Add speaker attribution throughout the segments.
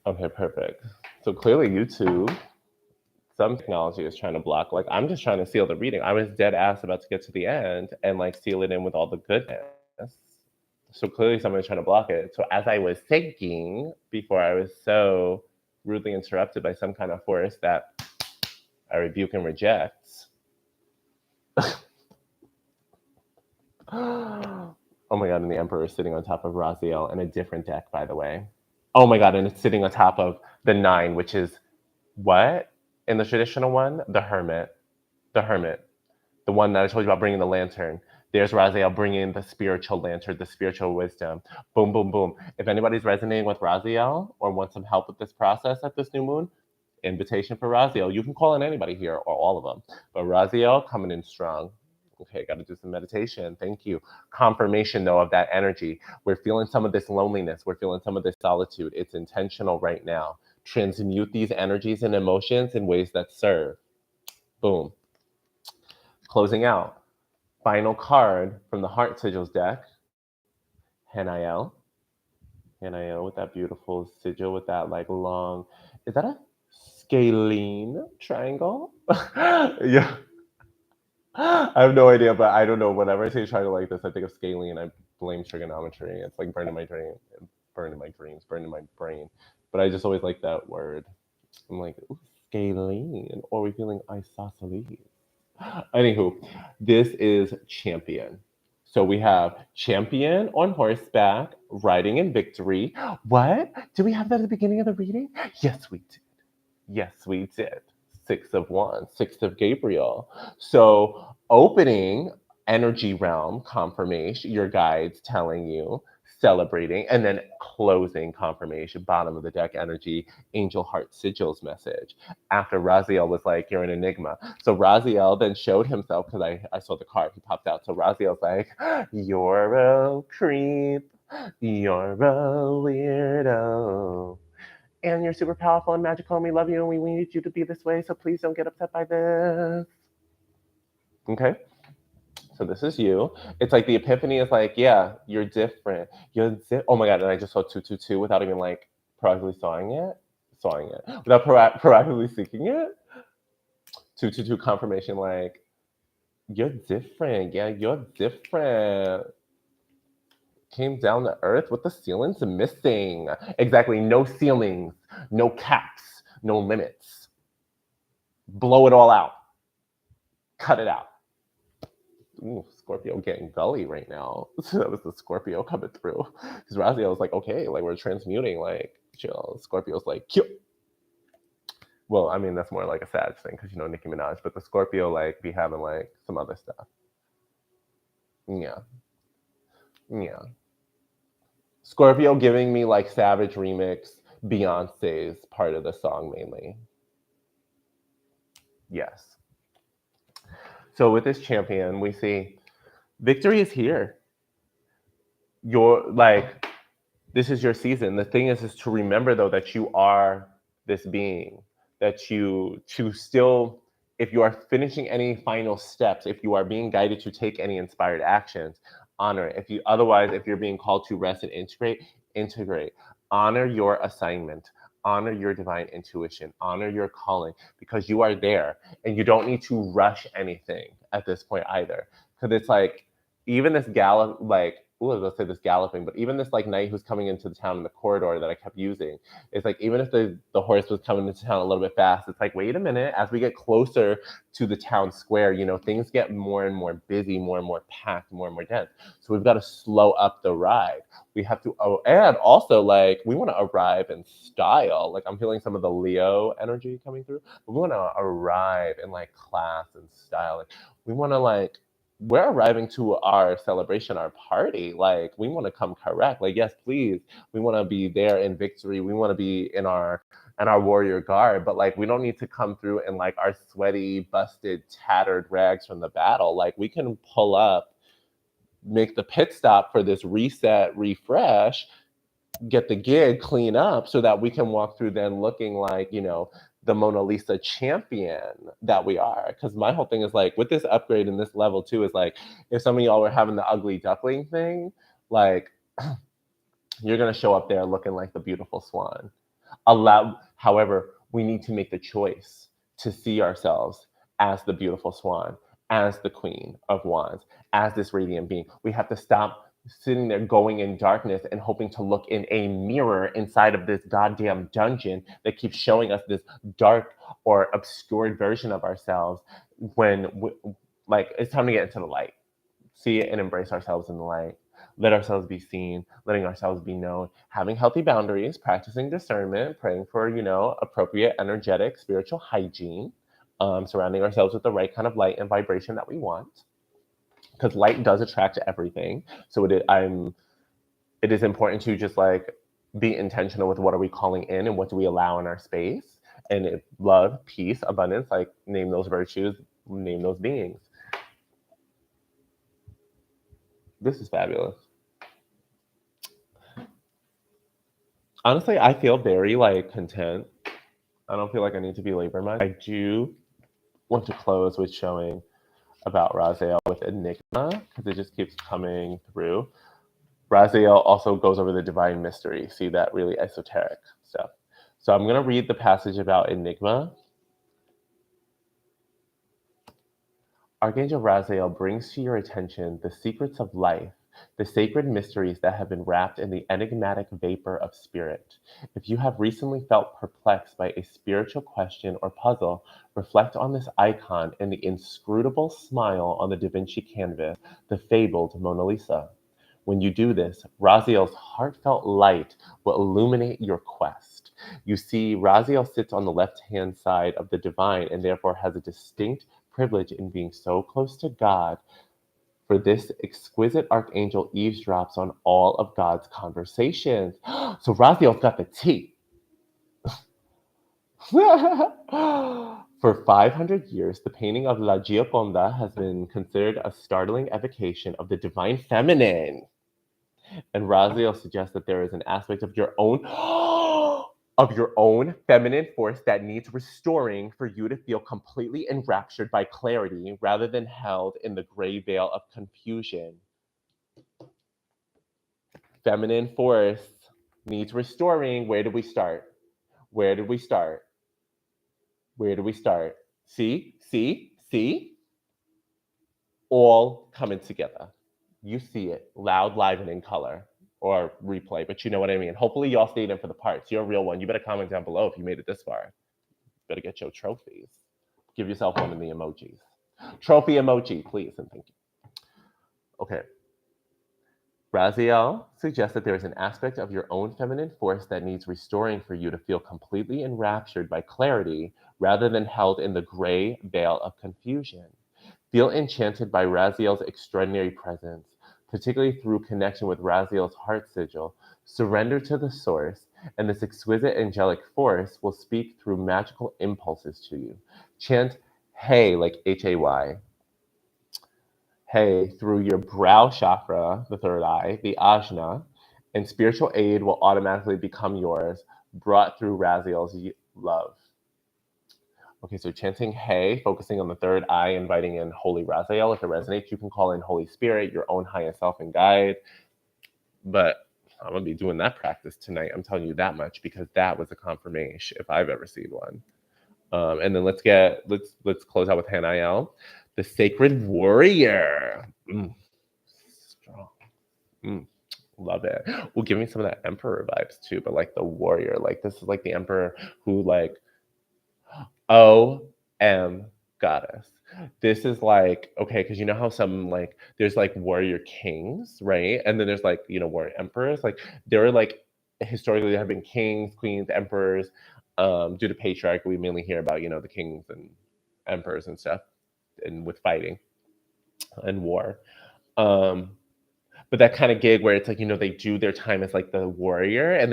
Speaker 1: Okay, perfect. So clearly YouTube, some technology is trying to block. Like I'm just trying to seal the reading. I was dead ass about to get to the end and like seal it in with all the goodness. So clearly someone's trying to block it. So as I was thinking before, I was so rudely interrupted by some kind of force that I rebuke and reject. Oh my god, and the Emperor is sitting on top of Raziel in a different deck, by the way. Oh my god, and it's sitting on top of the nine, which is what? In the traditional one? The Hermit. The Hermit. The one that I told you about bringing the lantern. There's Raziel bringing the spiritual lantern, the spiritual wisdom. Boom, boom, boom. If anybody's resonating with Raziel or wants some help with this process at this new moon, invitation for Raziel. You can call in anybody here or all of them. But Raziel coming in strong. Okay, got to do some meditation. Thank you. Confirmation, though, of that energy. We're feeling some of this loneliness. We're feeling some of this solitude. It's intentional right now. Transmute these energies and emotions in ways that serve. Boom. Closing out. Final card from the Heart Sigils deck. Haniel. Haniel with that beautiful sigil with that like long. Is that a scalene triangle? Yeah. I have no idea, but I don't know. Whenever I say triangle like this, I think of scaling. I blame trigonometry. It's like burning my dreams, burning my brain. But I just always like that word. I'm like, ooh, scaling. Or are we feeling isosceles? Anywho, this is champion. So we have champion on horseback, riding in victory. What? Do we have that at the beginning of the reading? Yes, we did. Yes, we did. Six of Wands, Six of Gabriel. So, opening energy realm confirmation, your guides telling you, celebrating, and then closing confirmation, bottom of the deck energy, angel heart sigils message. After Raziel was like, you're an enigma. So, Raziel then showed himself because I saw the card, he popped out. So, Raziel's like, you're a creep, you're a weirdo, and you're super powerful and magical, and we love you, and we need you to be this way, so please don't get upset by this. Okay? So this is you. It's like the epiphany is like, yeah, you're different. Oh my god, and I just saw 222 without even like proactively sawing it, without proactively seeking it. 222 confirmation, like, you're different. Yeah, you're different. Came down to earth with the ceilings missing. Exactly, no ceilings, no caps, no limits. Blow it all out. Cut it out. Ooh, Scorpio getting gully right now. That was the Scorpio coming through. Because Raziel was like, okay, like we're transmuting, like chill. Scorpio's like, cute. Well, I mean that's more like a Sag thing because you know Nicki Minaj, but the Scorpio like be having like some other stuff. Yeah, yeah. Scorpio giving me like Savage remix, Beyonce's part of the song mainly. Yes. So with this champion, we see victory is here. You're like, this is your season. The thing is to remember though that you are this being, that you to still, if you are finishing any final steps, if you are being guided to take any inspired actions, honor it. If you otherwise, if you're being called to rest and integrate. Honor your assignment. Honor your divine intuition. Honor your calling because you are there and you don't need to rush anything at this point either. Because it's like even this gallop, like ooh, I was gonna say this galloping, but even this like knight who's coming into the town in the corridor that I kept using, it's like even if the horse was coming into town a little bit fast, it's like wait a minute, as we get closer to the town square, you know, things get more and more busy, more and more packed, more and more dense. So we've got to slow up the ride. We have to, oh, and also like we want to arrive in style. Like I'm feeling some of the Leo energy coming through. But we want to arrive in like class and style. Like we want to like we're arriving to our celebration, our party. Like, we want to come correct. Like, yes, please. We want to be there in victory. We want to be in our warrior garb. But like, we don't need to come through in like our sweaty, busted, tattered rags from the battle. Like, we can pull up, make the pit stop for this reset, refresh, get the gig, clean up, so that we can walk through then looking like, you know, the Mona Lisa champion that we are. Because my whole thing is like, with this upgrade and this level too, is like, if some of y'all were having the ugly duckling thing, like, you're gonna show up there looking like the beautiful swan. However, we need to make the choice to see ourselves as the beautiful swan, as the queen of wands, as this radiant being. We have to stop sitting there going in darkness and hoping to look in a mirror inside of this goddamn dungeon that keeps showing us this dark or obscured version of ourselves when like it's time to get into the light, see it and embrace ourselves in the light, let ourselves be seen, letting ourselves be known, having healthy boundaries, practicing discernment, praying for, appropriate energetic spiritual hygiene, surrounding ourselves with the right kind of light and vibration that we want, because light does attract everything. So it is important to just like be intentional with what are we calling in and what do we allow in our space. And love, peace, abundance, like name those virtues, name those beings. This is fabulous. Honestly, I feel very like content. I don't feel like I need to be labor much. I do want to close with showing about Raziel with Enigma because it just keeps coming through. Raziel also goes over the divine mystery. See that really esoteric stuff. So I'm going to read the passage about Enigma. Archangel Raziel brings to your attention the secrets of life, the sacred mysteries that have been wrapped in the enigmatic vapor of spirit. If you have recently felt perplexed by a spiritual question or puzzle, reflect on this icon and the inscrutable smile on the Da Vinci canvas, the fabled Mona Lisa. When you do this, Raziel's heartfelt light will illuminate your quest. You see, Raziel sits on the left-hand side of the divine and therefore has a distinct privilege in being so close to God. For this exquisite archangel eavesdrops on all of God's conversations. So Raziel's got the tea. For 500 years, the painting of La Gioconda has been considered a startling evocation of the divine feminine. And Raziel suggests that there is an aspect of your own feminine force that needs restoring for you to feel completely enraptured by clarity rather than held in the gray veil of confusion. Feminine force needs restoring. Where did we start? Where did we start? Where did we start? See? All coming together. You see it loud, live, and in color, or replay, but you know what I mean. Hopefully y'all stayed in for the parts. You're a real one. You better comment down below if you made it this far. Better get your trophies. Give yourself one of the emojis. Trophy emoji, please, and thank you. Okay. Raziel suggests that there is an aspect of your own feminine force that needs restoring for you to feel completely enraptured by clarity rather than held in the gray veil of confusion. Feel enchanted by Raziel's extraordinary presence, particularly through connection with Raziel's heart sigil. Surrender to the source, and this exquisite angelic force will speak through magical impulses to you. Chant Hey, like Hay, Hey, through your brow chakra, the third eye, the ajna, and spiritual aid will automatically become yours, brought through Raziel's love. Okay, so chanting Hey, focusing on the third eye, inviting in Holy Raziel. If it resonates, you can call in Holy Spirit, your own highest self and guide. But I'm gonna be doing that practice tonight. I'm telling you that much because that was a confirmation if I've ever seen one. And then let's close out with Hanael, the sacred warrior. Strong. Love it. Well, give me some of that emperor vibes too, but like the warrior. Like this is like the emperor who like OM goddess. This is like, okay, because you know how some like there's like warrior kings, right? And then there's like, warrior emperors. Like there are like historically there have been kings, queens, emperors. Due to patriarchy, we mainly hear about, the kings and emperors and stuff and with fighting and war. But that kind of gig where it's like, they do their time as like the warrior and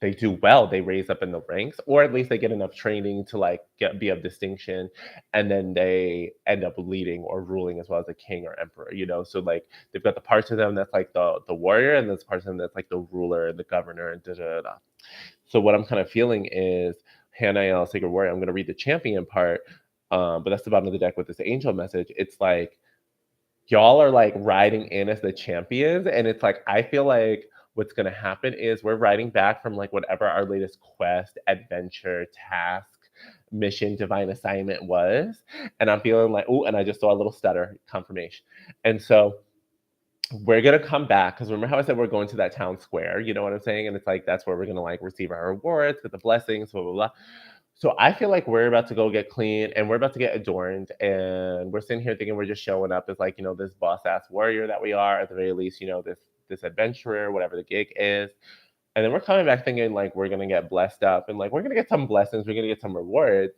Speaker 1: they do well, they raise up in the ranks, or at least they get enough training to like be of distinction, and then they end up leading or ruling as well as a king or emperor, so like they've got the parts of them that's like the warrior, and there's parts of them that's like the ruler and the governor and da. So what I'm kind of feeling is Hanael, Sacred Warrior. I'm going to read the champion part, but that's the bottom of the deck with this angel message. It's like y'all are like riding in as the champions, and it's like I feel like what's going to happen is we're riding back from like whatever our latest quest, adventure, task, mission, divine assignment was. And I'm feeling like, oh, and I just saw a little stutter confirmation. And so we're gonna come back because remember how I said we're going to that town square, you know what I'm saying? And it's like that's where we're gonna like receive our rewards, get the blessings, blah blah blah. So I feel like we're about to go get clean and we're about to get adorned, and we're sitting here thinking we're just showing up as like, this boss ass warrior that we are, at the very least, this adventurer, whatever the gig is. And then we're coming back thinking like we're gonna get blessed up and like we're gonna get some blessings, we're gonna get some rewards.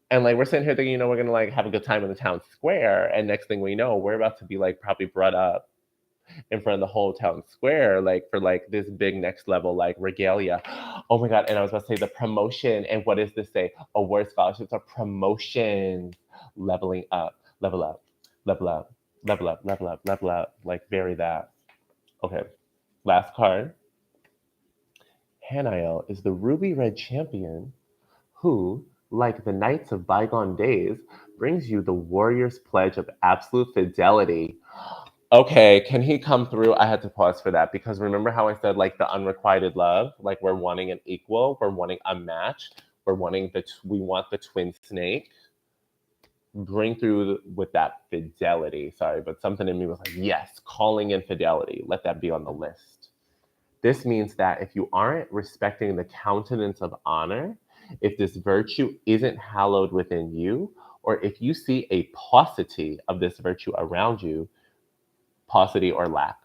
Speaker 1: And like we're sitting here thinking, we're gonna like have a good time in the town square. And next thing we know, we're about to be like probably brought up in front of the whole town square, like for like this big next level like regalia. Oh my god! And I was about to say the promotion. And what does this say? Award scholarships are promotions, leveling up, level up, level up, level up, level up, level up. Like very that. Okay, last card. Hanael is the ruby red champion who, like the knights of bygone days, brings you the warrior's pledge of absolute fidelity. Okay, can he come through? I had to pause for that because remember how I said like the unrequited love, like we're wanting an equal, we're wanting a match, we want the twin snake. Bring through with that fidelity. Sorry, but something in me was like, yes, calling in fidelity. Let that be on the list. This means that if you aren't respecting the countenance of honor, if this virtue isn't hallowed within you, or if you see a paucity of this virtue around you, paucity or lack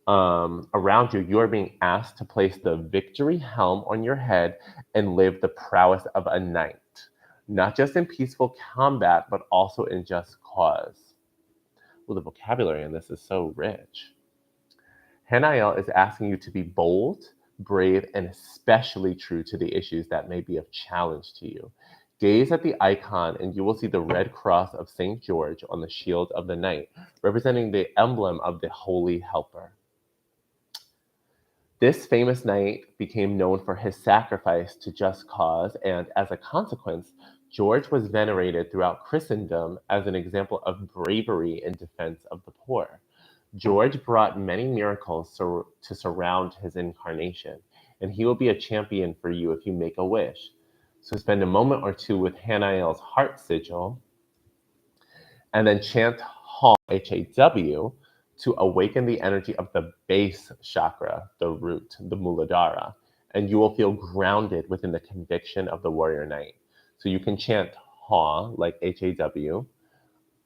Speaker 1: around you, you're being asked to place the victory helm on your head and live the prowess of a knight, not just in peaceful combat, but also in just cause. Well, the vocabulary in this is so rich. Hanael is asking you to be bold, brave, and especially true to the issues that may be of challenge to you. Gaze at the icon and you will see the red cross of St. George on the shield of the knight, representing the emblem of the Holy Helper. This famous knight became known for his sacrifice to just cause, and as a consequence, George was venerated throughout Christendom as an example of bravery in defense of the poor. George brought many miracles to surround his incarnation, and he will be a champion for you if you make a wish. So spend a moment or two with Hanael's heart sigil, and then chant Haw, H-A-W, to awaken the energy of the base chakra, the root, the Muladhara, and you will feel grounded within the conviction of the warrior knight. So you can chant Haw, like H-A-W,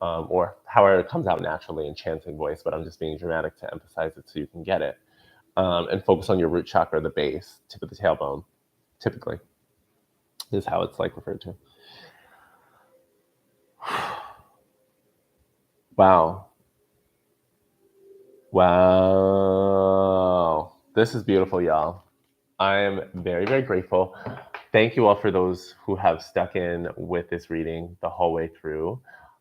Speaker 1: or however it comes out naturally in chanting voice, but I'm just being dramatic to emphasize it so you can get it. And focus on your root chakra, the base, tip of the tailbone, typically, is how it's like referred to. Wow. Wow. This is beautiful, y'all. I am very, very grateful. Thank you all for those who have stuck in with this reading the whole way through.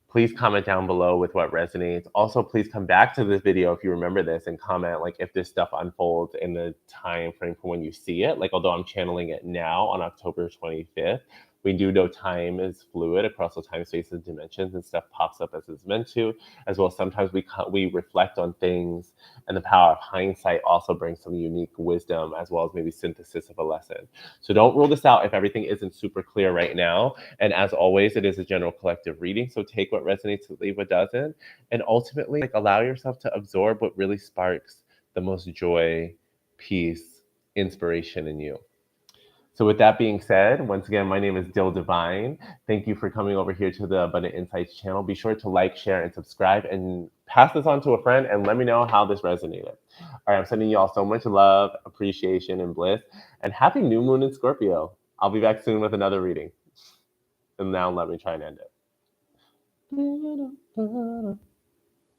Speaker 1: Please comment down below with what resonates. Also, please come back to this video if you remember this and comment like if this stuff unfolds in the time frame for when you see it. Like, although I'm channeling it now on October 25th, we do know time is fluid across the time, space, and dimensions, and stuff pops up as it's meant to. As well, sometimes we reflect on things, and the power of hindsight also brings some unique wisdom, as well as maybe synthesis of a lesson. So don't rule this out if everything isn't super clear right now. And as always, it is a general collective reading. So take what resonates, leave what doesn't, and ultimately like allow yourself to absorb what really sparks the most joy, peace, inspiration in you. So with that being said, once again, my name is Dil Divine. Thank you for coming over here to the Abundant Insights channel. Be sure to like, share, and subscribe, and pass this on to a friend, and let me know how this resonated. All right, I'm sending you all so much love, appreciation, and bliss, and happy new moon in Scorpio. I'll be back soon with another reading. And now let me try and end it.